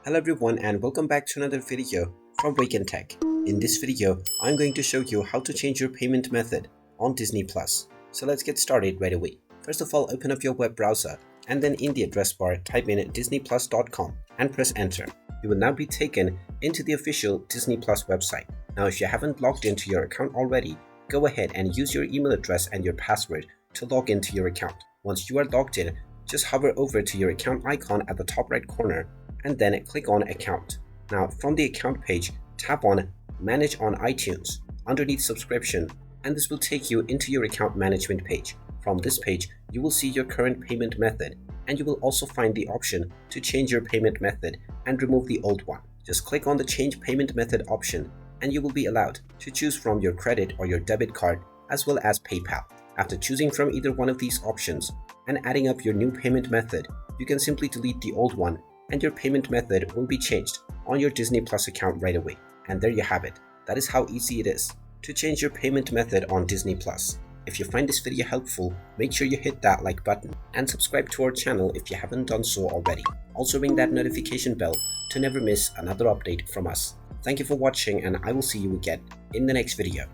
Hello everyone and welcome back to another video from Wake&Tech. In this video, I'm going to show you how to change your payment method on Disney+. So let's get started right away. First of all, open up your web browser and then in the address bar type in disneyplus.com and press enter. You will now be taken into the official Disney Plus website. Now if you haven't logged into your account already, go ahead and use your email address and your password to log into your account. Once you are logged in, just hover over to your account icon at the top right corner and then click on Account. Now from the account page, tap on Manage on iTunes underneath Subscription, and this will take you into your account management page. From this page, you will see your current payment method, and you will also find the option to change your payment method and remove the old one. Just click on the Change Payment Method option and you will be allowed to choose from your credit or your debit card as well as PayPal. After choosing from either one of these options and adding up your new payment method, you can simply delete the old one and your payment method will be changed on your Disney Plus account right away. And there you have it. That is how easy it is to change your payment method on Disney Plus. If you find this video helpful, make sure you hit that like button and subscribe to our channel if you haven't done so already. Also ring that notification bell to never miss another update from us. Thank you for watching and I will see you again in the next video.